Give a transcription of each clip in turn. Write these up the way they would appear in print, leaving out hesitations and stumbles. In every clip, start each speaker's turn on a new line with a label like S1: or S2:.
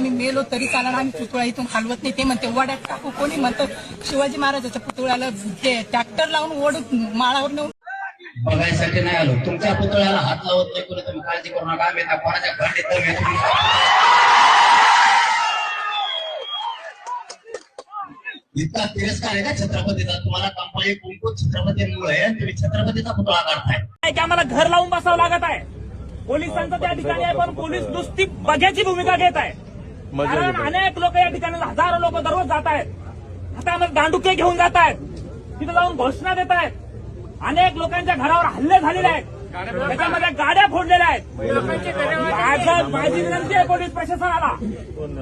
S1: आम्ही मेलो तरी चालणार, आम्ही पुतळा इथून हलवत नाही. ते म्हणते वड्यात टाकू, कोणी म्हणतं शिवाजी महाराजाच्या पुतळ्याला ते ट्रॅक्टर लावून ओढून माळावर नेऊन
S2: बघायसाठी नाही आलो. तुमच्या पुतळ्याला हात लावत नाही कोणी, तुम्ही काळजी करू नका. आम्ही आता कोणाच्या भांडीत इतका तिरस्कार आहे का छत्रपतीचा तुम्हाला? कंपनी कुंकू छत्रपतींमुळे तुम्ही छत्रपतीचा पुतळा काढताय.
S3: आम्हाला घर लावून बसावं लागत आहे. पोलिसांचं त्या ठिकाणी आहे, पण पोलीस नुसती बघ्याची भूमिका घेत आहे. कारण अनेक लोक या ठिकाणी, हजारो लोक दररोज जात आहेत. हातामध्ये दांडुके घेऊन जात आहेत, तिथे जाऊन घोषणा देत आहेत. अनेक लोकांच्या घरावर हल्ले झालेले आहेत, त्याच्यामध्ये गाड्या फोडलेल्या आहेत. माझी विनंती आहे पोलीस प्रशासनाला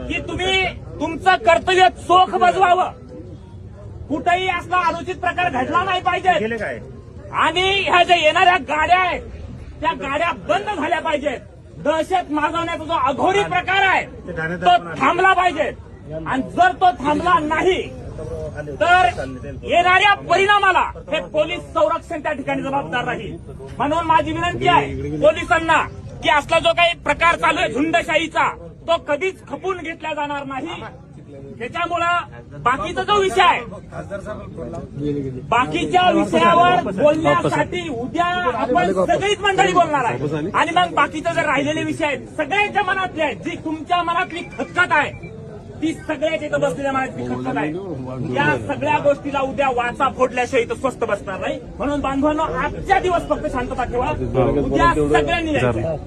S3: की तुम्ही तुमचं कर्तव्य चोख बजवावं. कुठेही असला अनुचित प्रकार घडला नाही पाहिजे. आणि ह्या ज्या येणाऱ्या गाड्या आहेत त्या गाड्या बंद झाल्या पाहिजेत. दहशत माजवण्याचा जो अघोरी प्रकार आहे तो थांबला पाहिजे. आणि जर तो थांबला नाही तर येणाऱ्या परिणामाला हे पोलीस संरक्षण त्या ठिकाणी जबाबदार राहील. म्हणून माझी विनंती आहे पोलिसांना की असला जो काही प्रकार चालू आहे झुंडशाहीचा तो कधीच खपून घेतला जाणार नाही. त्याच्यामुळं बाकीचा जो विषय आहे, बाकीच्या विषयावर बोलण्यासाठी उद्या आपण सगळीच मंडळी बोलणार आहे. आणि मग बाकीचे जर राहिलेले विषय आहेत सगळ्यांच्या मनातले आहेत, जी तुमच्या मनातली खतखत आहे ती सगळ्याच्या इथं बसलेल्या मनातली खतखत आहे. या सगळ्या गोष्टीला उद्या वाचा फोडल्याशिवाय इथं स्वस्त बसणार नाही. म्हणून बांधवांनो, आजच्या दिवस फक्त शांतता ठेवा. उद्या सगळ्यांनी यायचं.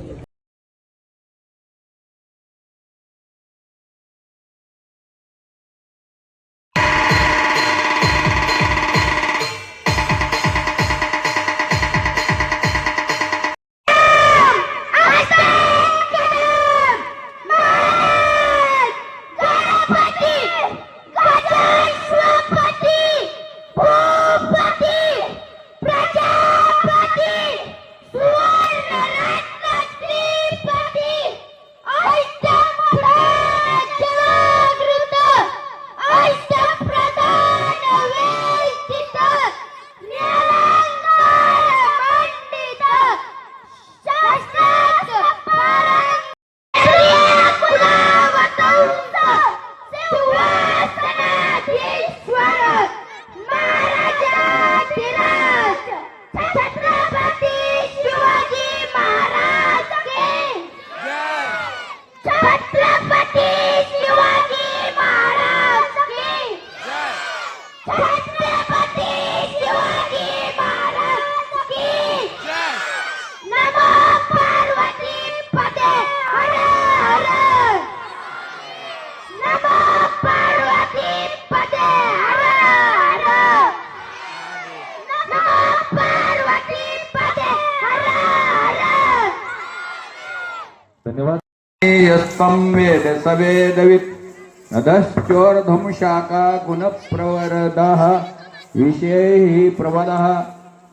S4: संवेद सवेदवित् नदश्चोर्धम शाखा गुणप्रवरदः विषयैः प्रवदः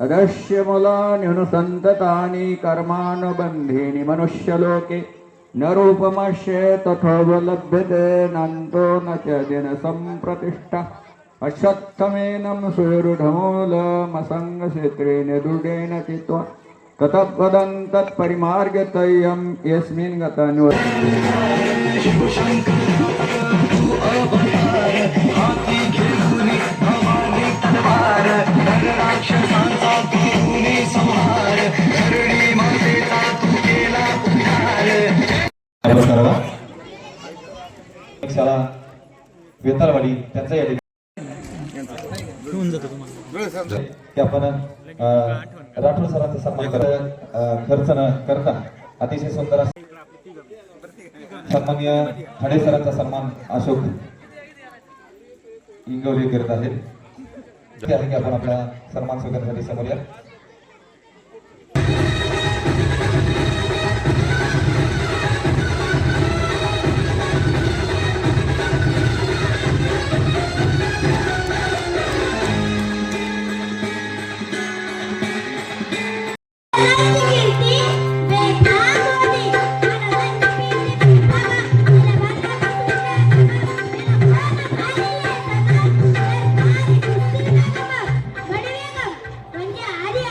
S4: अदश्यमूलान्यनुसन्ततानि कर्मानुबन्धीनि मनुष्यलोके न रूपमस्य तथोपलभ्यते नान्तो न च दिनसम्प्रतिष्ठा अश्वत्थमेनं सुहृढमूलमसङ्गक्षेत्रेण दृढेन चित्वा ततपदं तत्परिमार्गतयं यस्मिन् गतन्व
S5: शाळा वेताळवाडी त्यांचा या की आपण राठोड सरांचा सन्मान खर्च न करता अतिशय सुंदर सन्माननीय खाडे सरांचा सन्मान अशोक इंगवले करत आहेत. ते आहे की आपण आपला सन्मान स्वीकारण्यासाठी समोर या.
S6: आधी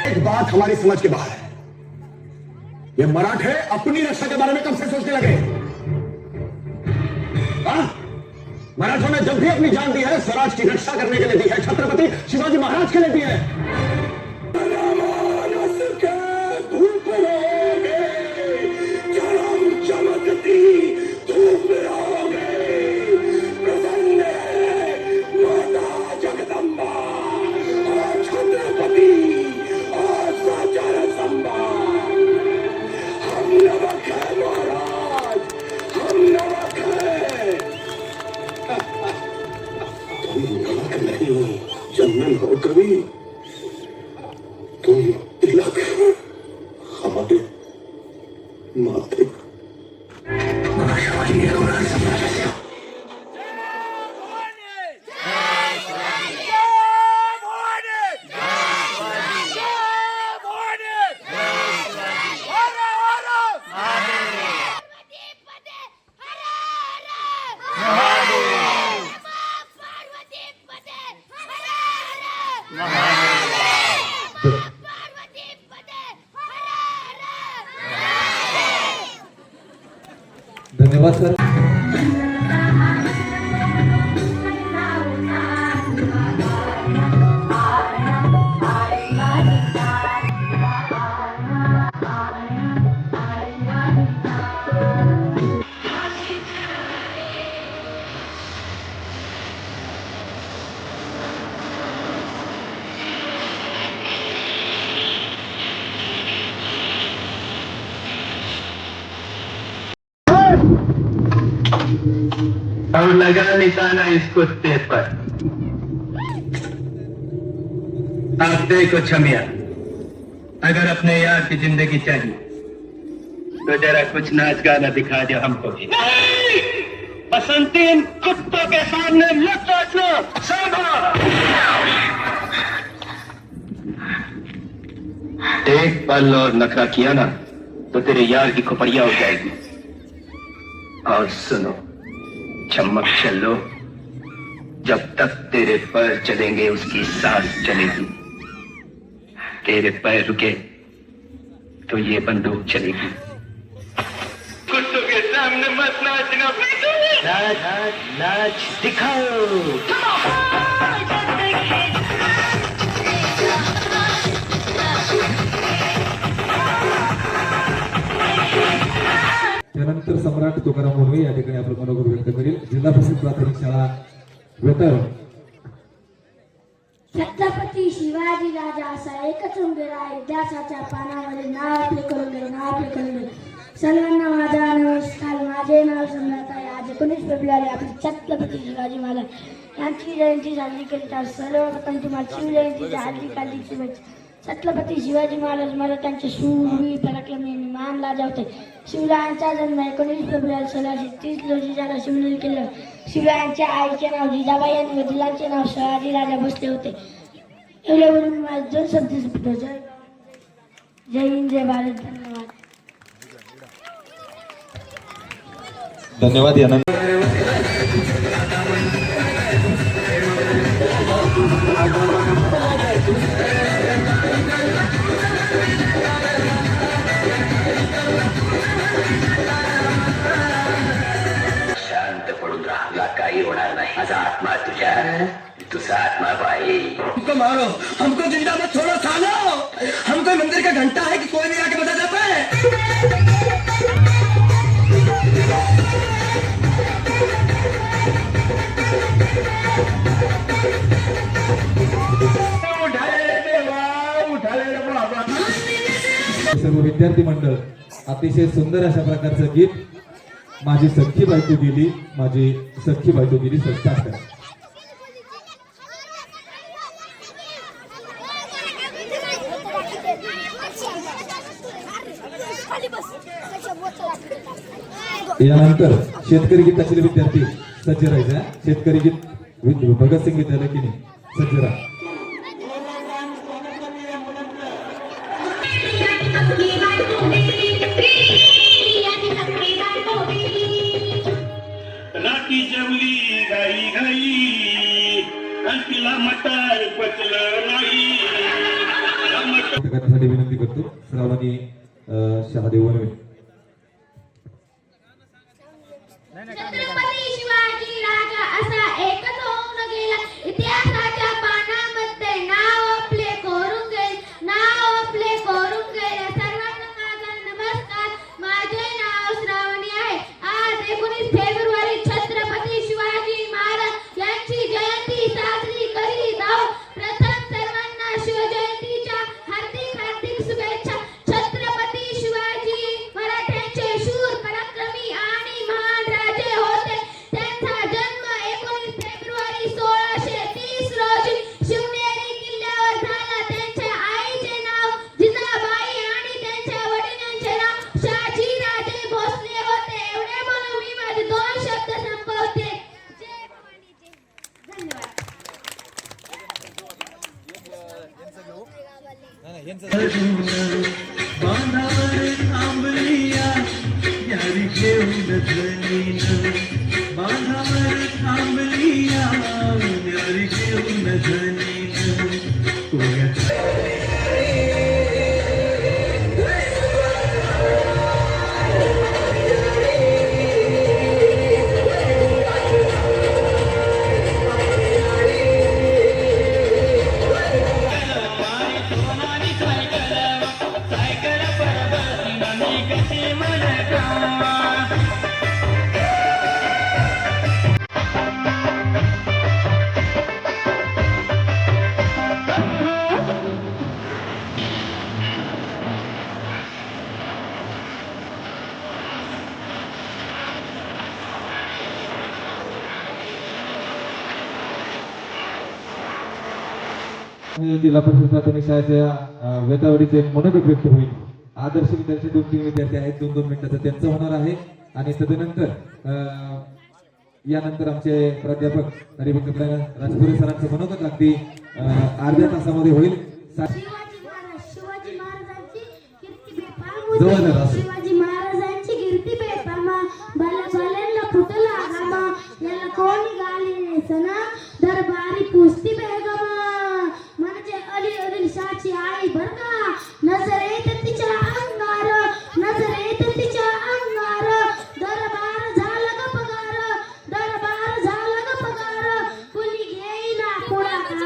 S6: एक बात हमारी समझ के बाहर है। ये मराठे अपनी रक्षा के बारे में कब से सोचने लगे? हाँ? मराठों ने जब भी अपनी जान दी है स्वराज की रक्षा करने के लिए दी है, छत्रपति शिवाजी महाराज के लिए दी है। जन्नल हो कभी तुम तिलक हमारे माथे
S5: धन्यवाद सर.
S2: और लगा निशाना इस कुत्ते पर। अब देखो छमिया, अगर अपने यार की जिंदगी चाहिए तो जरा कुछ नाच गाना दिखा दो हमको भी। बसंती इन कुत्तों के सामने मत नाचो, एक पल और नखरा किया ना तो तेरे यार की खोपड़िया हो जाएगी। और सुनो चमक चलो, जब तक तेरे पैर चलेंगे उसकी सांस चलेगी। तेरे पैर रुके तो ये बंदूक चलेगी। कुत्तों के सामने मत नाचना, नाच नाच नाच दिखाओ।
S5: त्यानंतर सम्राट तुकाराम मुर्वे या ठिकाणी आपलं मनोगत व्यक्त करेल. जिल्हा परिषद प्राथमिक शाळा वेतर.
S7: छत्रपती शिवाजी राजा असा एकच उंदीर आहे, इतिहासाच्या पानामध्ये नाव आपले करून गेले, नाव आपले करून गेले. सर्वांना माझा नमस्कार. माझे नाव सम्राट आहे. आज 19 फेब्रुवारी आपले छत्रपती शिवाजी महाराज यांची जयंती साजरी करीत आहोत. सर्वप्रथम तुम्हाला शिवजयंतीच्या हार्दिक हार्दिक शुभेच्छा. छत्रपती शिवाजी महाराज त्यांचे शूरवीर पराक्रमी मान लाजवते. शिवरायांचा जन्म 19 फेब्रुवारी 1630 रोजी झाला. शिवनेरी किल्ल्यावर शिवरायांच्या आईचे नाव जिजाबाई आणि वडिलांचे नाव शहाजी राजा भोसले होते. एवढ्यावरून माझे 2 शब्द सुटतो. जय हिंद, जय भारत. धन्यवाद.
S5: धन्यवाद. यानंतर
S2: शांत पडून राहला, काही होणार नाही. माझा आत्मा तुझा आत्मा बाई.
S6: हमको मारो, हमको जिंदा मत छोड़ो सालो. हमको मंदिर का घंटा है कि कोई नहीं आके बता जाता है.
S5: विद्यार्थी मंडळ अतिशय सुंदर अशा प्रकारचं गीत माझी सख्खी बायको गेली, माझी सख्खी बायको गेली सत्कार करा. यानंतर शेतकरी गीताचे विद्यार्थी सज्ज राहायचे. शेतकरी गीत भगतसिंग विद्यालय की नाही सज्ज राहा.
S8: राती जेवली गाई गाई आणि तिला मटार पचलं नाही.
S5: करण्यासाठी विनंती करतो श्रावणी शहादेव वनवे.
S7: छत्रपती शिवाजी राजा असा एकच होऊन गेला, इतिहासाच्या पानामध्ये नाव आपले कोरून गेले, नाव आपले कोरून गेले. सर्वांना माझा नमस्कार. माझे नाव श्रावणी आहे. आज 19 फेब्रुवारी छत्रपती शिवाजी महाराज यांची जयंती साजरी करीत आहोत. प्रथम सर्वांना शिवजयंतीच्या हार्दिक हार्दिक शुभेच्छा. छत्रपती शिवाजी मराठ्यांचे शूर पराक्रमी आणि महान राजे होते. त्यांचा जन्म 19 फेब्रुवारी 1630 रोजी शिवनेरी किल्ल्यावर झाला. त्यांच्या आईचे नाव जिजाबाई आणि त्यांच्या वडिलांचे नाव शहाजीराजे भोसले होते. एवढे म्हणून मी माझे 2 शब्द संपवते. जय भवानी जय. धन्यवाद.
S8: बांधावर थांबलिया यारी घेऊन धनीन, बांधावर थांबलिया यारी घेऊन धनीन.
S5: जिल्हा परिषद प्राथमिक शाळेच्या वेतावडीचे मनोगत व्यक्त होईल. आदर्श विद्यार्थी 2-3 विद्यार्थी आहेत. 2-2 मिनिटाचं त्यांचं होणार आहे आणि तदनंतर यानंतर आमचे प्राध्यापक हरिभक्त राजपुरे सरांचं मनोगत अगदी अर्ध्या तासामध्ये होईल.
S7: शिवाजी महाराजांची कीर्ती बेफाम
S5: जवळ
S7: होती.
S5: जरा असं.
S7: शिवाजी महाराजांची कीर्ती बेफाम, भल्याला फुटला आगामा, याला कोणी गाली नेसना, दरबारी पुस्ती बेगम म्हणजे अली आदिलशाची आई बर का. नजर येते तिच्या अंगार, नजर येते तिच्या अंगार. दरबार झाला ग पगार, दरबार झाला ग पगार. कुणी घेईना पुढाकार,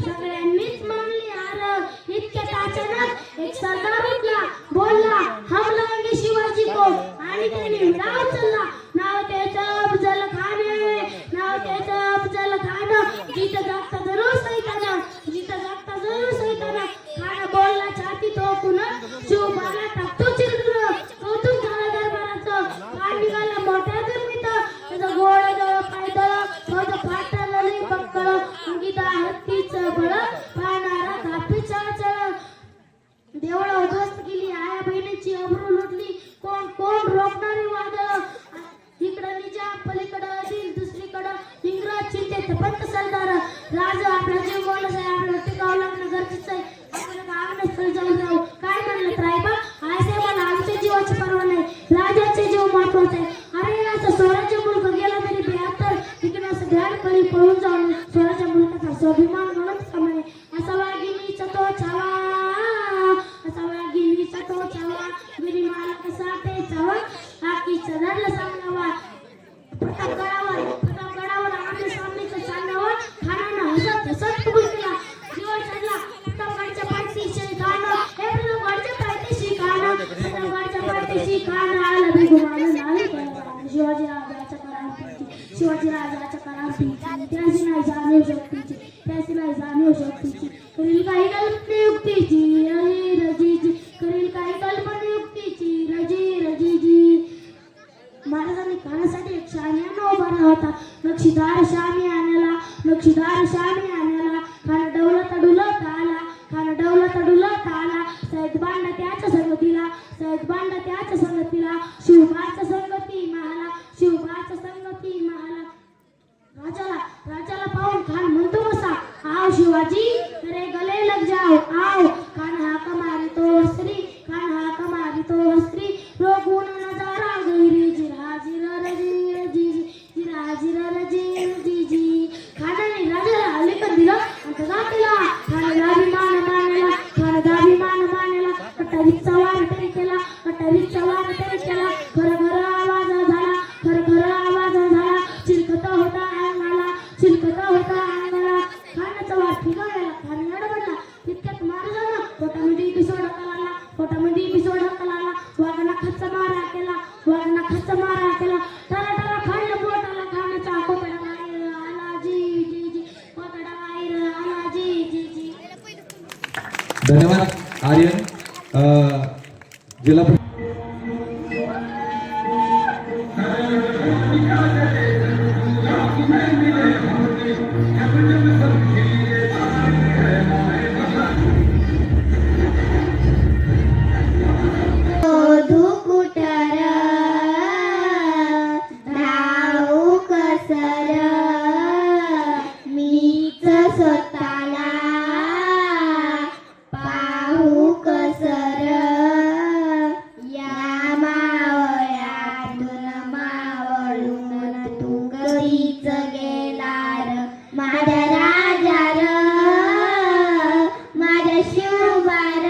S7: सगळ्यांनीच मानली हार. इतक्या अचानक एक सरदार उठला, बोलला हम लाएंगे शिवाजी को, आणि त्याने नाव चलला. नाव त्याचं अफजल खान आहे, नाव त्याचं अफजल खान. जिथं जागता जरूर सैताना, जिथं जागता जरूर सैताना. खान बोलला छाती ठोकून, शिवबाला टाकतो चिरडून. कौतुक झालं दरबाराचं. खान निघाला मोठ्या गर्मीत, त्याचं गोळ जवळ पायदळ, माझं फाटलं पक्कळ. गीता हत्तीचं बळ, पाहणारा धापीचा चळ. देवळं उद्ध्वस्त केली, आया बहिणीची अब्रू लुटली. कोण कोण रोखणारी वादळ. इकडं निजाम, पलीकडं अदिल, दुसरीकडं इंग्रज, चिंतेत पंत सरदार. राजा आपला जीव बोलत आहे, आपल्याला टिकावं लागणं गरजेचं आहे. आपल्याला गावाने जाऊन जाऊ. काय म्हणलं रायबा, आयसाहेबाला आमच्या जीवाची पर्वा नाही, राजाचे जीव महत्वाचे आहे. अरे असं स्वराज्य मुलगा गेला तरी बेहत्तर, तिकडे असं ध्यान करी पळून जाऊन स्वराज्य मुलगाचा स्वाभिमान म्हणून कमाय. असा वाघिणीचा तो छावा, असा वाघिणीचा तो छावा. गिरी माला कसा ते छावा, आकीचं धरलं सांगावा. प्रतापगडावर आम्ही सामनेचं सांगावं. खानानं हसत हसत कबूल केला. जीवा चढला प्रतापगडच्या पाठीशी खाणं, हे प्रतापगडच्या पाठीशी खाणं, प्रतापगडच्या पाठीशी खाणं. आलं भिगुमालं नाही केलं. शिवाजी राजाच्या करावतीची, शिवाजी राजाच्या करावतीची, त्याची नाही जाणीव शक्तीची, त्याची नाही जाणीव शक्तीची. करील काही कल्पने युक्तीची, अरे रजीची, करील काही कल्पने शार शामी आण्याला खान डौलत डुलत आला खान डौलत डुलत आला सैद बांडा त्याच्या संगतीला सैद बांडा त्याच्या संगतीला शिवबाच्या संगती मला शिवबाच्या संगती मला राजाला पाहून खान म्हणतो बसा आओ शिवाजी तेरे गले लग जाओ आओ खान हाक मारितो हसरी खान हाक मारितो हसरी रोगून नजारा गैरी जिरा जिरा रजी जी जिरा जिरा रजी जी जी खानाने राजाला अलीकड दिलं आणि तसा केला खानाला अभिमान मानला खानाला अभिमान मानला कटारीचा वार तरी केला कटारीचा वार तरी केला घर आवाज झाला घर आवाज झाला चिलकत होता अंगाला चिलकत होता अंगाला खानाचा वार ठिकाणाला खान नडबडला तितक्यात महाराजांना पोटामध्ये पिसोड हकलाला पोटामध्ये पिसोड हकलाला वाघाला खच्चा मारा केला वाघाला खच्चा मारा केला टरा टरा खाल्लं पोटाला खानाचा कोतडा बाहेर आला जी जी जी कोतडा बाहेर आला जी जी जी
S5: धन्यवाद आर्यन. जिल्हा
S7: धुकुटर धाऊ कसर मीच स्वतःला पाहू कसर या मावळ्यातून मावळून तुंगरीच गेलार माझ्या राजार माझ्या शिवबार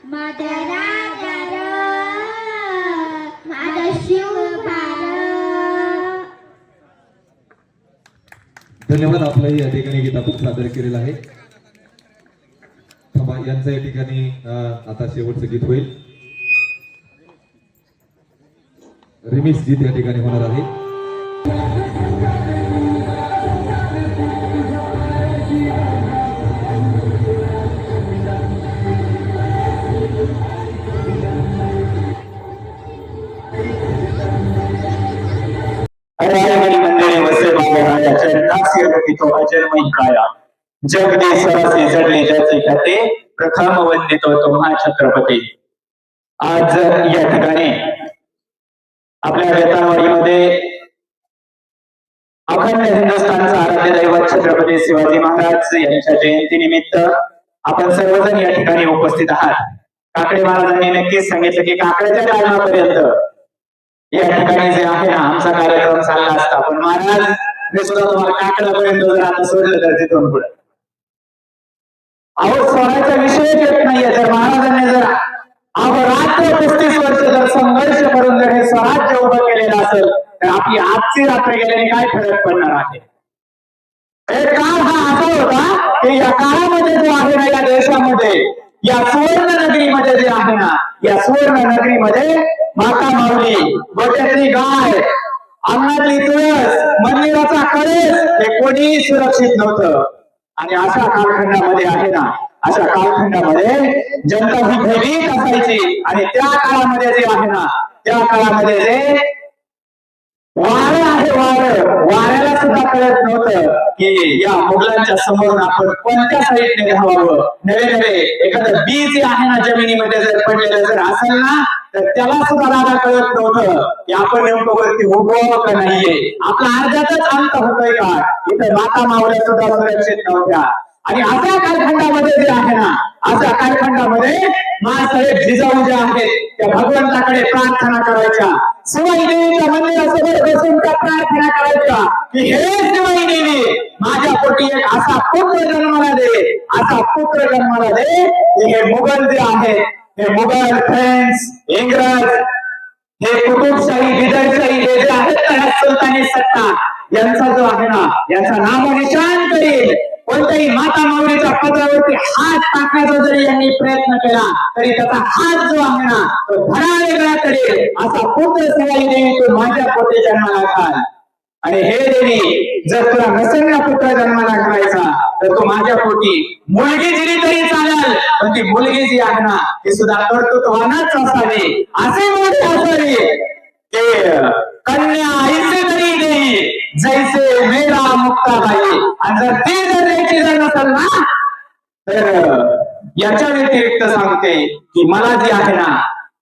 S7: माझ्या राजार माझ्या शिवबार.
S5: धन्यवाद. आपलंही या ठिकाणी गीत आपण सादर केलेलं आहे. थांबा, यांचं या ठिकाणी आता शेवटचं गीत होईल. रिमिक्स गीत या ठिकाणी होणार आहे.
S9: रायवरी मंदिरे वसे बाबराया चरणासी रखितो अजन्मयी काया जग दे सरासे जडले ज्याचे ख्याते प्रथम वंदितो तुम्हा छत्रपती. आज या ठिकाणी आपल्या वेताळवाडीमध्ये अखंड हिंदुस्थानचा आराध्य दैवत छत्रपती शिवाजी महाराज यांच्या जयंतीनिमित्त आपण सर्वजण या ठिकाणी उपस्थित आहात. काकडे महाराजांनी नक्कीच सांगितलं की काकड्याच्या टायमापर्यंत या ठिकाणी जे आहे ना आमचा कार्यक्रम चालला असता, पण महाराज मी सुद्धा तुम्हाला काकड्यापर्यंत जर आता सोडलं तर तिथून पुढे अहो सोडायचा विषय येत नाहीये. जर महाराजांनी जर अहोरात्र 35 वर्ष जर संघर्ष करून जर हे स्वराज्य उभं केलेलं असेल तर आपली आजची रात्र गेल्याने काय फरक पडणार आहे. हे काळ हा असा होता की या काळामध्ये जो आहे ना या देशामध्ये या सुवर्ण नगरीमध्ये जे आहे ना या सुवर्ण नगरीमध्ये माता माऊली गोट्यातली गाय अंगणातली तुळस मंदिराचा कळस हे कोणीही सुरक्षित नव्हतं. आणि अशा कालखंडामध्ये आहे ना अशा कालखंडामध्ये जनता ही भयभीत असायची. आणि त्या काळामध्ये जे आहे ना त्या काळामध्ये जे वारं आहे वाऱ्याला सुद्धा कळत नव्हतं की या मुघलांच्या समोरून आपण कोणत्या साईडने धावावं. नवे एखादं बी जे आहे ना जमिनीमध्ये जर पडलेलं जर असेल ना तर त्याला सुद्धा दादा कळत नव्हतं की आपण नेमकं वरती उभं का नाहीये. आपला अर्ध्यातच अंत होतोय का. इथं माता मावल्या सुद्धा सुरक्षित नव्हत्या. आणि अशा कालखंडामध्ये जे आहे ना अशा कालखंडामध्ये मासाहेब जिजाऊ ज्या आहेत त्या भगवंताकडे प्रार्थना करायच्या. शिवाई देवीच्या मंदिरासमोर बसून त्या प्रार्थना करायच्या की हे शिवाई देवी माझ्या पोटी एक असा पुत्र जन्माला दे असा पुत्र जन्माला दे की हे मुघल जे आहेत हे मुघल फ्रेंच इंग्रज हे कुतुबशाही बिदरशाही हे जे आहेत ना सुलतानी सत्ता यांचा जो आहे ना यांचा नामनिशान करील. कोणत्याही माता माऊलीच्या पत्रावरती हात टाकण्याचा जरी यांनी प्रयत्न केला तरी त्याचा हात जो आहे ना तो धडा वेगळा करेल असा पुत्र शिवाई देवी तू माझ्या पोटी जन्माला घाल. आणि हे देवी जर तुला नसेल ना पुत्र जन्माला घालायचा तर तू माझ्या पोटी मुलगी दिली तरी चालेल पण ती मुलगी जी आहे ना ती सुद्धा कर्तृत्वानच असावी असे मोठे असावी. कन्या ऐसे तरी देई जैसे मेरा मुक्ताबाई. आणि जर ती जर द्यायची जर नसेल ना तर याच्या व्यतिरिक्त सांगते की मला जी आहे ना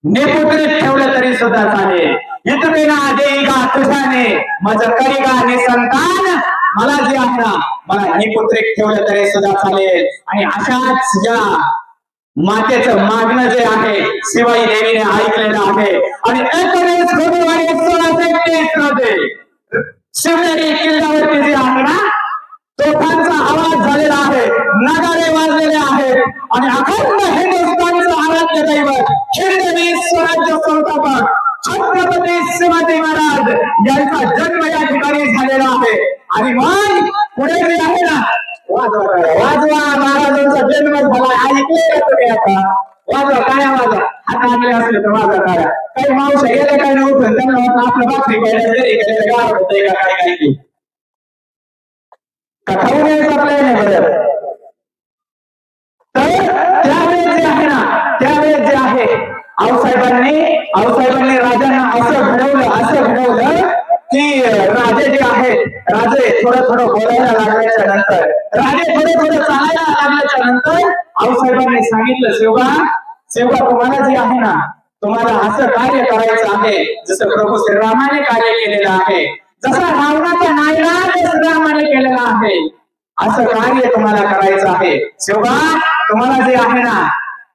S9: नेपुत्रित ठेवलं तरी सुद्धा चालेल. इतमेना देईगा तुझ्याने मज करीगा निसंतान. मला जे आहे ना मला निपुत्रिक ठेवलं तरी सुद्धा चालेल. आणि अशाच ज्या मातेचं मागणं जे आहे शिवाई देवीने ऐकलेलं आहे. आणि 19 फेब्रुवारी 1633 मध्ये शिवनेरी किल्ल्यावरती जे आहे ना तोफांचा आवाज झालेला आहे, नगारे वाजलेले आहेत आणि अखंड हिंदुस्थानचं आराध्य दैवत हिंदवी स्वराज्य संस्थापक छत्रपती शिवाजी महाराज यांचा जन्म या ठिकाणी झालेला आहे. आणि मग पुढे जे आहे ना वाजवा महाराजांचा जन्म झाला. ऐकले का तुम्ही आता? वाजवा काय वाजवा हात आणले असले तर वाजवा काय. काही मावशा गेले काय नव्हतं त्यांना वाटलं आपलं भाकरी गेले गाव होतंय का काय काय कथावून आपल्या नाही बरं. तर त्यावेळेस जे आहे ना त्यावेळेस जे आहे आऊसाहेबांनी राजांना असं घडवलं की राजे जे आहेत राजे थोडं बोलायला लागल्याच्या नंतर थोडं चालायला लागल्याच्या नंतर आऊसाहेबांनी सांगितलं शिवबा तुम्हाला जे आहे ना तुम्हाला असं कार्य करायचं आहे जसं प्रभू श्रीरामाने कार्य केलेलं आहे, जसा रावणाचा नायनाट श्रीरामाने केलेला आहे असं कार्य तुम्हाला करायचं आहे. शिवबा तुम्हाला जे आहे ना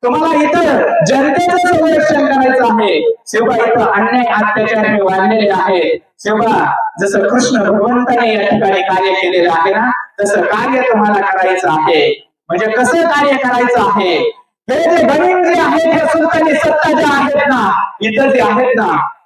S9: तुम्हाला इथं जनतेचं संरक्षण करायचं आहे. शिवबा इथं अन्याय अत्याचार हे वाढलेले आहे. शिवबा जसं कृष्ण भगवंताने या ठिकाणी कार्य केलेलं आहे ना तसं कार्य तुम्हाला करायचं आहे. म्हणजे कसं कार्य करायचं आहे हे जे बहीण जे आहेत हे सुलतानी सत्ता ज्या आहेत ना इथं जे आहेत ना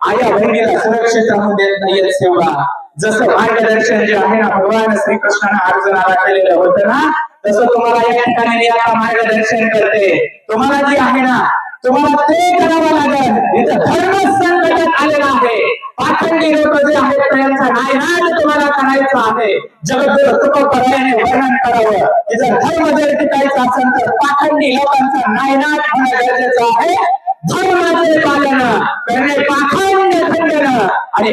S9: आया बहिणीला सुरक्षित राहू देत नाहीयेत. शिवबा जसं मार्गदर्शन जे आहे ना भगवान श्रीकृष्णाने अर्जुनाला केलेलं होतं ना तसं तुम्हाला या ठिकाणी मी आता मार्गदर्शन करते. तुम्हाला जे आहे ना तुम्हाला ते करावं लागेल. इथं धर्म संकटात आलेला आहे. पाखंडी लोक जे आहेत त्यांचा नायनाट तुम्हाला करायचा आहे. जगद्गुरु तुकोबरायाने वर्णन करावं की जर धर्म जर टिकायचा असेल तर पाखंडी लोकांचा नायनाट होणं गरजेचं आहे. धर्माचे पालन करणे पाखंड खंडन आणि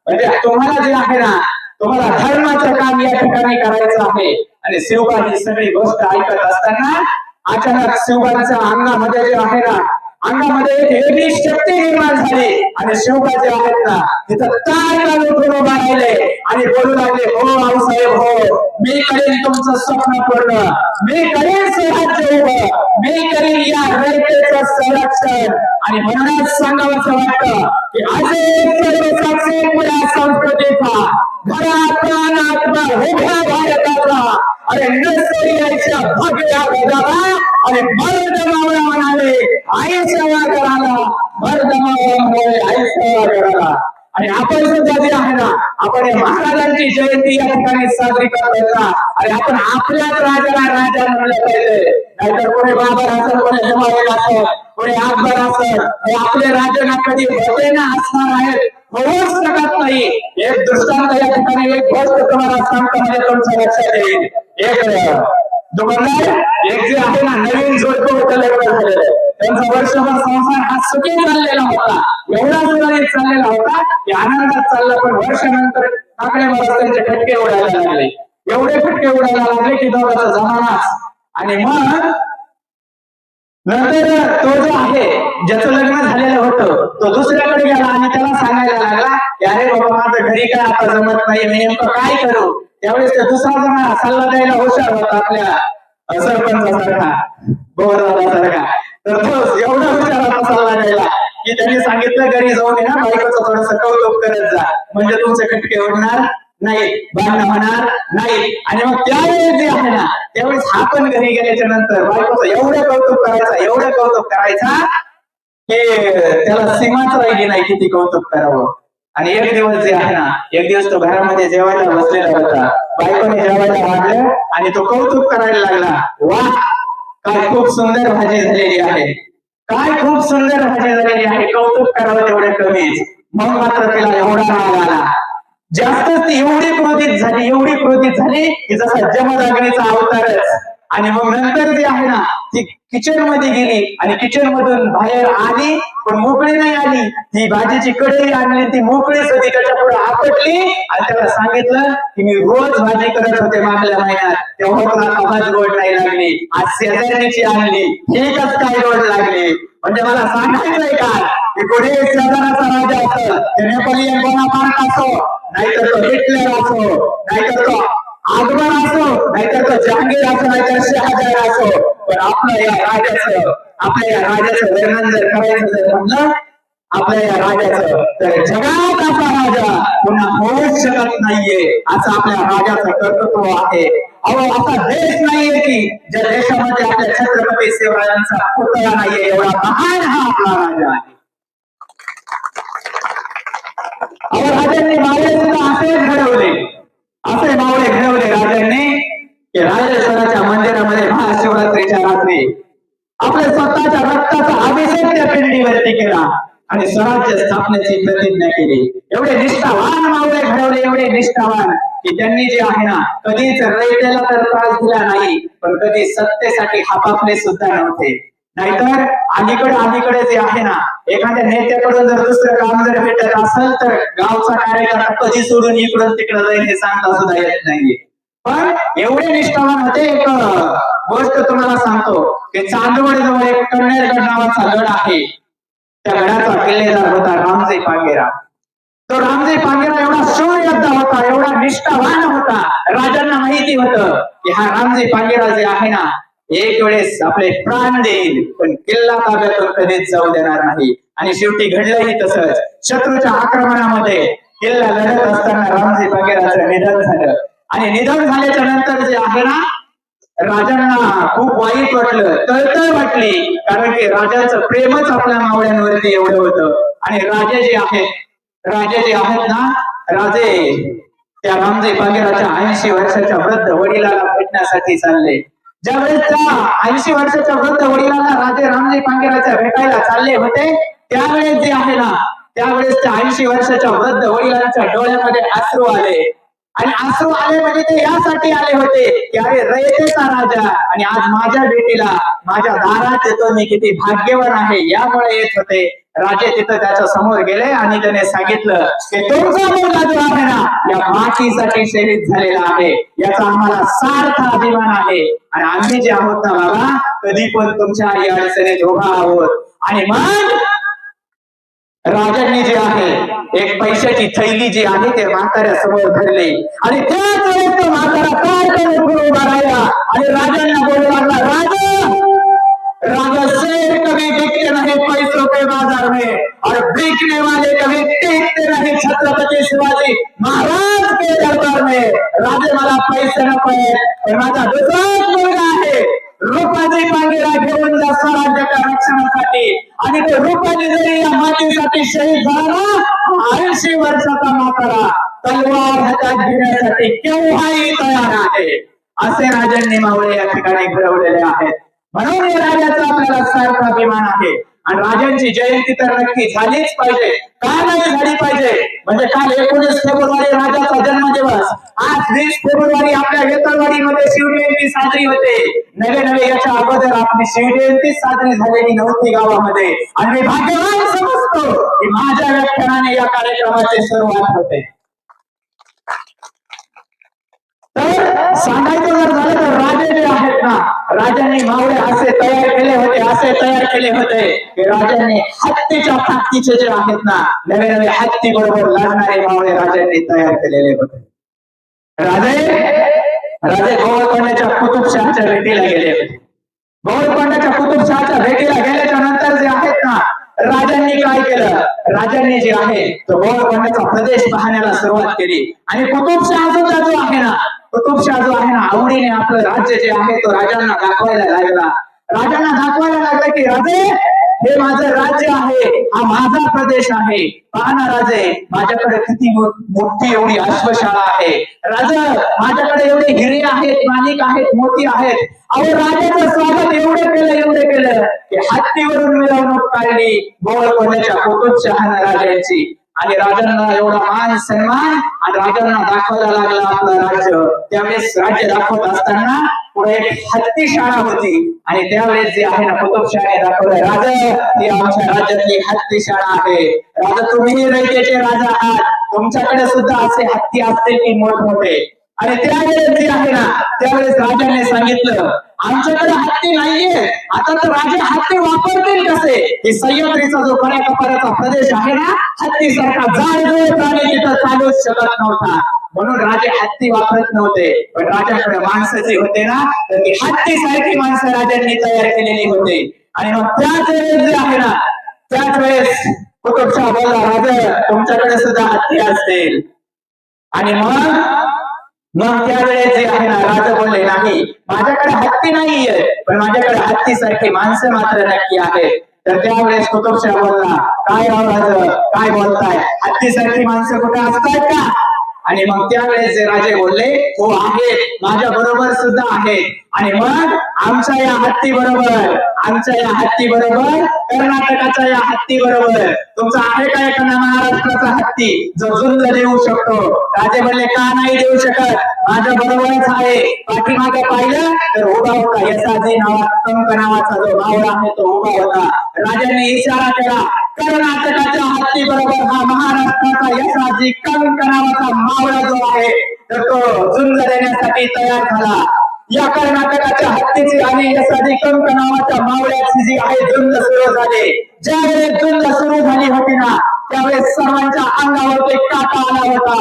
S9: म्हणजे तुम्हाला जे आहे ना तुम्हाला धर्माचं काम या ठिकाणी करायचं आहे. आणि शिवबा ही सगळी गोष्ट ऐकत असताना अचानक शिवबांच्या अंगामध्ये जे आहे ना अंगामध्ये एक वेगळी शक्ती निर्माण झाली आणि शिवबा जे आहेत ना तिथं तार उठून उभा राहिले आणि बोलू लागले हो आऊसाहेब हो मी करेन तुमचं स्वप्न पूर्ण, मी करेन स्वराज्य उभं, मी करेन या रयतेचं संरक्षण. आणि म्हणूनच सांगावंसं वाटतं की अजून सर्वसाक्षी पुऱ्या संस्कृतीचा घरा प्राण आत्मा उभ्या भारताचा अरे नसरियाच्या भगव्या गजाला आणि मर्दमावळा म्हणाले आई सेवा कराला मर्दमावळा आई सेवा कराला. आणि आपण सुद्धा जे आहे ना आपण महाराजांची जयंती या ठिकाणी साजरी करत होता आणि आपण आपल्याच राजाला राजा म्हणलं पाहिजे. नाहीतर कोणी बाबर असेल कोणी हुमायून असेल कोणी अकबर असेल हे आपले राजांना कधी होते ना असणार आहेत होऊच शकत नाही. एक दृष्टांत या ठिकाणी एक गोष्ट तुम्हाला सांगतो म्हणजे तुमच्या लक्षात येईल. एक दुकानदार एक जे आहे ना नवीन जोडपं होतं लग्न झालेलं त्यांचा वर्षभर संसार हा सुखी चाललेला होता, एवढा सुरळीत चाललेला होता की आनंदात चालला. पण वर्षानंतर आकडेवारीत त्यांचे फटके उडायला लागले, एवढे फटके उडायला लागले की दोघांचा जमानाच. आणि मग नंतर तो जो आहे ज्याचं लग्न झालेलं होतं तो दुसऱ्याकडे गेला आणि त्याला सांगायला लागला की अरे बाबा माझं घरी काय आता जमत नाही मी नेमकं काय करू. त्यावेळेस त्या दुसरा जण सल्ला द्यायला हुशार होता आपल्या सरपंचासारखा बहुदादासारखा. तर तो एवढा हुशार होता सल्ला द्यायला की त्यांनी सांगितलं घरी जाऊन ना बायकोचं थोडस कौतुक करत जा म्हणजे तुमचे खटके उडणार नाही, भांडण होणार नाही. आणि मग त्यावेळेस जे आहे ना त्यावेळेस हा पण घरी गेल्याच्या नंतर बायकोचं एवढं कौतुक करायचा की त्याला सीमाच राहिली नाही किती कौतुक करावं. आणि एक दिवस जे आहे ना एक दिवस तो घरामध्ये जेवायला बसलेला होता, बायकोने जेवायला वाढलं आणि तो कौतुक करायला लागला. वा काय खूप सुंदर भाजी झालेली आहे, काय खूप सुंदर भाजी झालेली आहे, कौतुक करावं तेवढे कमीच. मग मात्र तिला एवढा राग आला, जास्तच ती एवढी क्रोधित झाली की जसा जमदग्नीचा अवतारच आणि मग नंतर जे आहे ना ती किचन मध्ये गेली आणि किचन मधून बाहेर आली पण मोकळी नाही आली. ती भाजीची कढई आणली ती मोकळीच होती, त्याच्या पुढे आपटली आणि त्याला सांगितलं की मी रोज भाजी करत होते मागल्या महिन्यात, तेव्हा तुला कमाच गोड नाही लागली, आज शेजारणीची आणली एकच काय गोड लागली. म्हणजे मला सांगायचंय का की पुढे शेजाराचा राजा असेल ते नेपोलियन बोनापार्ट असो, नाहीतर तो हिटलर असो, नाहीतर तो अकबर असो, नाहीतर तो जहांगीर असो, नाहीतर शहाजहान असो, पण आपल्या या राजाचं वर्णन जर करायचं जर म्हणलं आपल्या या राजाचं तर जगात असा राजा पुन्हा होऊच शकत नाहीये असं आपल्या राजाचं कर्तृत्व आहे. अहो असा देश नाहीये की ज्या देशामध्ये आपल्या छत्रपती शिवरायांचा पुतळा नाहीये, एवढा महान हा आपला राजा आहे. अहो राजांनी मावळे सुद्धा असेच घडवले, असे मावळे घडवले राजांनी की राजेश्वराच्या मंदिरामध्ये महाशिवरात्रीच्या रात्री आपल्या स्वतःच्या रक्ताचा अभिषेक त्या पिंडीवरती केला आणि स्वराज्य स्थापनेची प्रतिज्ञा केली. एवढे निष्ठावान मावळे घडवले, एवढे निष्ठावान की त्यांनी जे आहे ना कधीच रयतेला तर त्रास दिला नाही, पण कधी सत्तेसाठी हापापले सुद्धा नव्हते. नाहीतर अलीकडे जे आहे ना एखाद्या नेत्याकडून जर दुसरं काम जर भेटत असेल तर गावचा कार्यकर्ता कधी सोडून इकडून तिकडे जाईल हे सांगता सुद्धा येत नाहीये. पण एवढे निष्ठावान होते. एक गोष्ट तुम्हाला सांगतो की चांदवड जवळ एक कन्नेरगड नावाचा गड आहे, त्या गडाचा किल्लेदार होता रामजी पांगेरा. तो रामजी पांगेरा एवढा शूरयोद्धा होता, एवढा निष्ठावान होता. राजांना माहिती होतं की हा रामजी पांगेरा जे आहे ना एक वेळेस आपले प्राण देईल पण किल्ला ताब्यातून कधीच जाऊ देणार नाही. आणि शेवटी घडलंही तसंच. शत्रूच्या आक्रमणामध्ये किल्ला लढत असताना रामजी पांगेराचं निधन झालं आणि निधन झाल्याच्या नंतर जे आहे ना राजांना खूप वाईट वाटलं, तळतळ वाटली, कारण की राजाचं प्रेमच आपल्या मावळ्यांवरती एवढं होतं. आणि राजे जे आहेत ना राजे त्या रामजी पांगेराच्या 80 वर्षाच्या वृद्ध वडिलाला भेटण्यासाठी चालले. ज्यावेळेस त्या 80 वर्षाच्या वृद्ध वडिलांना राजे रामजी पांगेराच्या भेटायला चालले होते त्यावेळेस जे आहे ना त्यावेळेस त्या 80 वर्षाच्या वृद्ध वडिलांच्या डोळ्यामध्ये अश्रू आले. आणि अश्रू आले म्हणजे ते यासाठी आले होते की अरे रयतेचा राजा आणि आज माझ्या भेटीला माझ्या दारात येतो, मी किती भाग्यवान आहे, यामुळे येत होते. राजे तिथं त्याच्या समोर गेले आणि त्याने सांगितलं की तुमचा मुलगा जो आहे ना या मातीसाठी शहीद झालेला आहे, याचा आम्हाला सार्थ अभिमान आहे आणि आम्ही जे आहोत ना बाबा कधी पण तुमच्या या अडचणीत उभा आहोत. आणि मग राजांनी जे आहे एक पैशाची थैली जी आहे ते म्हाताऱ्या समोर धरली आणि त्याच वेळेस तो म्हातारा काय करत उभा राहिला आणि राजांना बोलू लागला, राजा शेर कभी बिकते नहीं पैसों के बाजार में और बिकने वाले कभी टिकते नहीं छत्रपती शिवाजी महाराज के दरबार में. राजे मला पैसे नको पण माझा दुसराच मुलगा आहे रूपाजी पांगेरा घेऊन जा स्वराज्याच्या रक्षणासाठी आणि तो रूपाजी जरी या मातीसाठी शहीद झाला 80 वर्षाचा म्हातारा तलवार हातात घेण्यासाठी केव्हाही तयार आहे. असे राजांनी मावळे या ठिकाणी घडवलेले आहेत. म्हणून या राजाचा आपल्याला सार्थ अभिमान आहे. आणि राजांची जयंती तर नक्की झालीच पाहिजे. का नाही झाली पाहिजे म्हणजे काल 19 फेब्रुवारी राजाचा जन्मदिवस, आज 20 फेब्रुवारी आपल्या वेतरवाडीमध्ये शिवजयंती साजरी होते. नवे याच्या अगोदर आपली शिवजयंती साजरी झालेली नव्हती गावामध्ये. आणि मी भाग्यवान समजतो की माझ्या व्याख्यानाने या कार्यक्रमाची सुरुवात होते. तर सांगायचं जर झालं तर राजे जे आहेत ना राजांनी मावळे असे तयार केले होते की राजांनी हत्तीच्या ताकदीचे जे आहेत ना नवे हत्ती बरोबर लढणारे मावळे राजांनी तयार केलेले होते. राजे गोवळकोंड्याच्या कुतुबशहाच्या भेटीला गेले होते. गोवळकोंड्याच्या कुतुबशहाच्या भेटीला गेल्याच्या नंतर जे आहेत ना राजांनी काय केलं, राजांनी जे आहे तो गोवळकोंड्याचा प्रदेश पाहण्याला सुरुवात केली. आणि कुतुबशहा जो आहे ना आवडीने आपलं राज्य जे आहे तो राजांना दाखवायला लागला की राजे हे माझं राज्य आहे, हा माझा प्रदेश आहे. पहा ना राजे माझ्याकडे किती मोठी एवढी अश्वशाळा आहे, राजा माझ्याकडे एवढे हिरे आहेत, माणिक आहेत, मोती आहेत. अहो राजाचं स्वागत एवढे केलं की हत्तीवरून मिरवणूक काढली गोवळकोंड्याच्या कुतुबशहानं राजांची. आणि राजांना एवढा मान सन्मान आणि राजांना दाखवायला लागला आपलं राज्य. त्यावेळेस राज्य दाखवत असताना पुढे एक हत्ती शाळा होती आणि त्यावेळेस जे आहे ना कुतुबशाही दाखवलं राजा ही आमच्या राज्यातली हत्ती शाळा आहे. राजा तुम्ही रयतेचे राजा आहात, तुमच्याकडे सुद्धा असे हत्ती असतील की मोठमोठे. आणि त्यावेळेस जे आहे ना त्यावेळेस राजाने सांगितलं आमच्याकडे हत्ती नाहीये, आता तर राजे हत्ती वापरतील कसे? हे सह्याद्रीचा जो कड्याकपाऱ्याचा प्रदेश आहे ना, हत्ती सारखा जाडजूड प्राणी तिथं चालूच शकत नव्हता, म्हणून राजे हत्ती वापरत नव्हते. पण राजाकडे माणसं जी होते ना तर ती हत्ती सारखी माणसं राजांनी तयार केलेली होती. आणि मग त्याच वेळेस जे आहे ना त्याच वेळेस कुतुबशाह बोलला राजा तुमच्याकडे सुद्धा हत्ती असतील. आणि मग त्यावेळेस जे आहे ना राजा बोलले नाही माझ्याकडे हत्ती नाहीये, पण माझ्याकडे हत्ती सारखी माणसं मात्र नक्की आहेत. तर त्यावेळेस कुतुबशाह बोलला काय राव राजा काय बोलताय, हत्ती सारखी माणसं कुठे असतात का? आणि मग त्यावेळेस जे राजे बोलले हो आहेत, माझ्या बरोबर सुद्धा आहेत. आणि मग आमच्या या हत्ती बरोबर कर्नाटकाच्या या हत्ती बरोबर तुमचा आहे का एखादा महाराष्ट्राचा हत्ती जो झुंज देऊ शकतो? राजे बोलले का नाही देऊ शकत, माझ्या बरोबरच आहे. पाठीमागे पाहिलं तर उभा होता यसाजी नावाचा जो मावळा आहे तो उभा होता. राजांनी इशारा केला कर्नाटकाच्या हत्ती बरोबर हा महाराष्ट्राचा यसाजी कंक नावाचा मावळा जो आहे तर तो झुंज देण्यासाठी तयार झाला. या कर्नाटकाच्या हत्तीची आणि यसाजी कंक नावाच्या मावळ्याची जी आहे झुंज सुरू झाली. ज्यावेळेस झुंज सुरू झाली होती ना त्यावेळेस सर्वांच्या अंगावर एक काटा आला होता,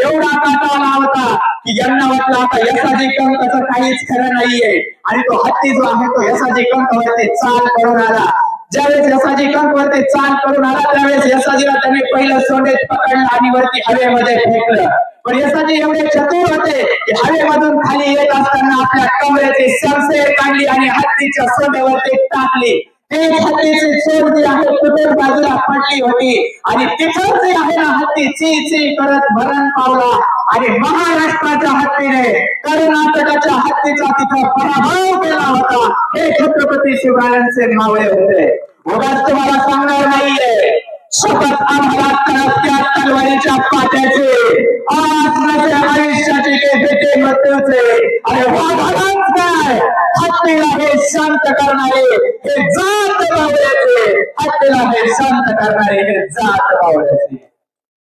S9: एवढा काटा आला होता की यांना वाटलं आता यसाजी कंकचं काहीच खरं नाहीये. आणि तो हत्ती जो आहे तो यसाजी कंक वरती चाल करून आला. ज्यावेळेस यसाजी कंक वरती चाल करून आला त्यावेळेस यसाजीला त्यांनी पहिलं सोंडेत पकडलं आणि वरती हवेमध्ये फेकलं. पण यसाजी एवढे चतुर होते की हवेमधून खाली येत असताना आपल्या कमरेची सरसेर काढली आणि हत्तीच्या सोंडेवरती टाकली. एक हत्तीची सोंड जी आहे कुठून बाजूला पडली होती आणि तिथं जे आहे ना हत्ती ची ची करत मरण पावला. आणि महाराष्ट्राच्या हत्तीने कर्नाटकाच्या हत्तीचा तिथं पराभव केला होता. हे छत्रपती शिवरायांचे मावळे होते. उगाच तुम्हाला सांगणार नाहीये, शपथ आम्हाला त्या तलवारीच्या पाट्याचे आज माझ्या आयुष्याचे ते बेटे मृत्यूचे. अरे वाघालाच काय हत्तीला हे शांत करणारे हे जात मावळ्याचे, हत्तीला हे शांत करणारे हे जात मावळ्याचे.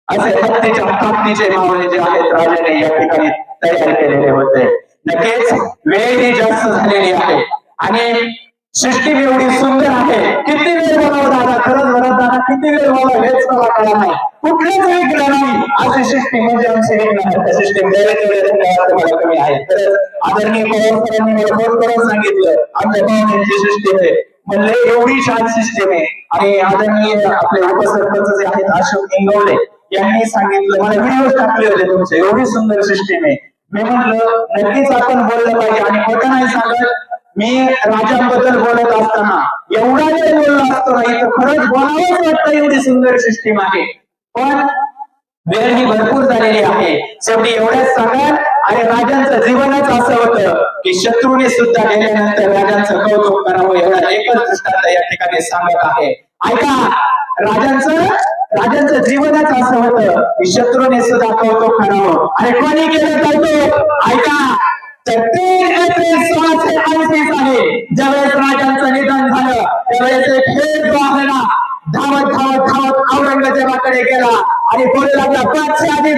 S9: असे हत्तीच्या ताकदीचे मावळे जे आहेत राजाने या ठिकाणी तयार केलेले होते. नक्कीच वेळही जास्त झालेली आहे आणि सृष्टी एवढी सुंदर आहे. किती वेळ बोलावं दादा, खरंच म्हणत दादा किती वेळ बोलावं हेच मला कळत नाही. कुठलेच वेगळं नाही अशी सृष्टी म्हणजे आमची वेगळी सिस्टीम तुम्हाला कमी आहे. तर आदरणीय पवार सरांनी मला फोन करून सांगितलं आमच्या पाहुण्यांची सिस्टीम आहे, म्हणले एवढी छान सिस्टीम आहे. आणि आदरणीय आपले उपसरपंच जे आहेत अशोक इंगवले यांनी सांगितलं, मला व्हिडिओ टाकले होते तुमचे, एवढी सुंदर सिस्टीम आहे. मी म्हटलं नक्कीच आपण बोललं पाहिजे आणि खोटं नाही सांगत. मी राजांबद्दल बोलत असताना एवढा वेळ बोललो असतो नाही तर खरंच बोलावंच वाटतं, एवढी सुंदर सिस्टीम आहे. पण वेळ ही भरपूर झालेली आहे. शेवटी एवढंच सांगा आणि राजांचं जीवनच असं होतं की शत्रूने सुद्धा गेल्यानंतर राजांचं कौतुक करावं एवढा एकच दृष्टांत या ठिकाणी सांगत आहे. ऐका, राजांचं जीवनच असं होतं की शत्रूने सुद्धा कौतुक करावं. आणि कोणी केलं कौतुक? ऐका, तर 3 एप्रिल 1680 साली ज्यावेळेस राजांचं निधन झालं त्यावेळेस एक हेर जो आहे ना धावत औरंगजेबाकडे गेला आणि बोलू लागला बादशाहजी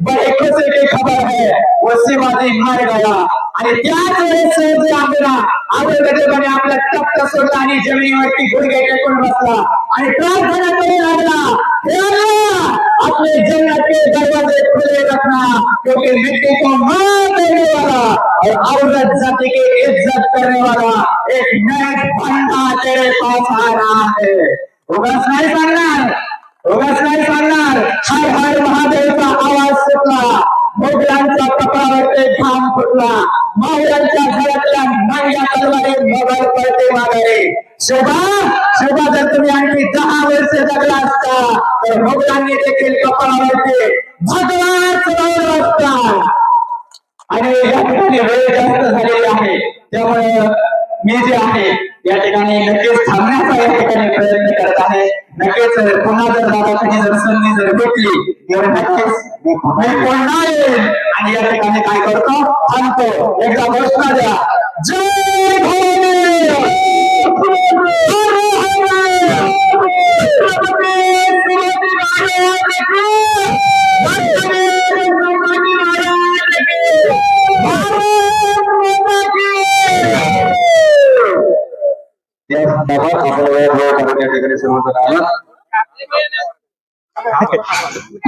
S9: बड़े खुशी की खबर है वो शिवाजी मर गया. आणि त्याच वेळेस जे आहे ना औरंगजेबाने आपलं तख्त सोडलं आणि जमिनीवरती गुडघे टेकून बसला आणि प्रार्थना करू लागला, हे अल्लाह अपने जन्नत के दरवाजे खुले रखना क्योंकि मिट्टी को मार देने वाला और औरत जाति की इज्जत करने वाला एक नया बंदा तेरे पास आ रहा है. उगाच नाही सांगणार हर हर महादेवचा आवाज सुटला, मोगलांच्या कपाळावरती घाम फुटला, मावळ्यांच्या घरातल्या नांग्या तलवारी मोगल पळते माघारी. शोभा जर तुम्ही आणखी 10 वर्ष जगला असता तर मोगलांनी देखील कपाळावरती भगवा चढवला असता. आणि या ठिकाणी वेळ जास्त झालेली आहे त्यामुळे मी जे आहे या ठिकाणी नक्कीच थांबण्याचा या ठिकाणी प्रयत्न करत आहे. नक्कीच पुन्हा जर दादासाठी जर संधी जर भेटली तर नक्कीच मी पुन्हा येईल आणि या ठिकाणी काय करतो थांबतो. एकदा घोषणा द्या, जय भवानी.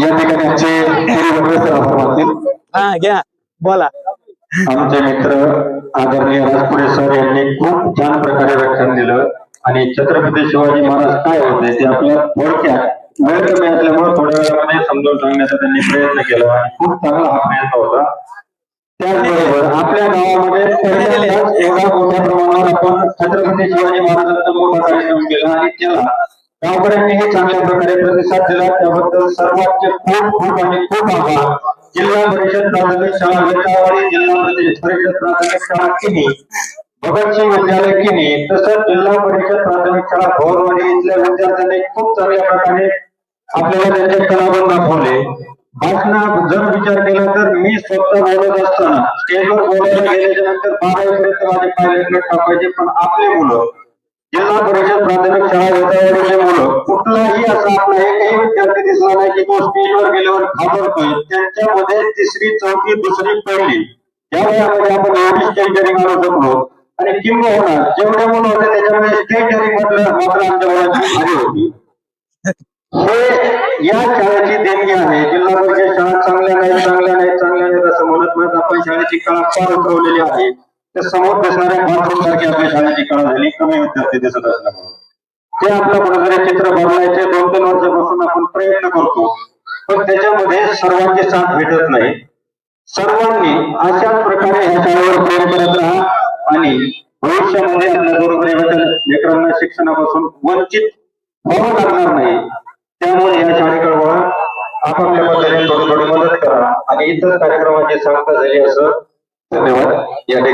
S9: या ठिकाणी
S3: घ्या बोला.
S4: आमचे मित्र आदरणीय राजपुरे सर यांनी खूप छान प्रकारे व्याख्यान दिलं आणि छत्रपती शिवाजी महाराज काय होते ते आपल्या थोडक्यात वेळ कमी असल्यामुळे थोड्या वेळामध्ये समजावून सांगण्याचा त्यांनी प्रयत्न केला आणि खूप चांगला हा प्रयत्न होता. त्याचबरोबर आपल्या गावामध्ये पहिल्यांदाच एवढा मोठ्या प्रमाणावर आपण छत्रपती शिवाजी महाराजांचा मोठा कार्यक्रम केला आणि त्याला गावकऱ्यांनीही चांगल्या प्रकारे प्रतिसाद दिला. त्याबद्दल सर्वांचे खूप खूप आणि खूप आभार. जिल्हा परिषद प्राथमिक शाळा वेतावळी, जिल्हा परिषद प्राथमिक शाळा किनी, भगतसिंग विद्यालय किनी, तसंच जिल्हा परिषद प्राथमिक शाळा भोरवाडी इथल्या विद्यार्थ्यांनी खूप चांगल्या प्रकारे आपल्याला त्यांचे कलागुण दाखवले. भाषणात जर विचार केला तर मी स्वतः बोलत असताना स्टेजवर बोलायला गेल्याच्या नंतर 12 पर्यंत माझे पायलट टाकायचे, पण आपले मुलं जिल्हा परिषद प्राथमिक शाळा वेतावळीचे मुलं कुठलाही असा आपला एकही विद्यार्थी दिसला नाही की तो स्टेजवर गेल्यावर घाबरतोय. त्यांच्यामध्ये तिसरी, चौथी, दुसरी, पहिली या वयामध्ये आपण एवढी स्टेज डेअरिंग आणू शकलो आणि किंबहुना जेवढे मुलं होते त्याच्यामध्ये स्टेज डेअरिंग मात्र आमच्या मुलांची भारी होती. हे या शाळेची देणगी आहे. जिल्हा परिषद शाळा चांगल्या नाहीत असं म्हणत आपण शाळेची कळा फार उतरवलेली आहे. त्या समोर दिसणाऱ्या बाथरूम सारखी आपल्या शाळेची कळा झाली, कमी विद्यार्थी दिसत असल्यामुळे ते आपलं कुठेतरी चित्र बदलायचे 2-3 वर्षापासून आपण प्रयत्न करतो, पण त्याच्यामध्ये सर्वांची साथ भेटत नाही. सर्वांनी अशाच प्रकारे ह्या शाळेवर प्रेम करत राहा आणि भविष्यामध्ये आपल्या गोरगरिबाच्या लेकरांना शिक्षणापासून वंचित व्हावं लागणार नाही. त्यामुळे या शाळेकडे वळा, आपापल्या पद्धतीने थोडी मदत करा आणि इतर कार्यक्रमाची सांगता झाली असं. धन्यवाद. या ठिकाणी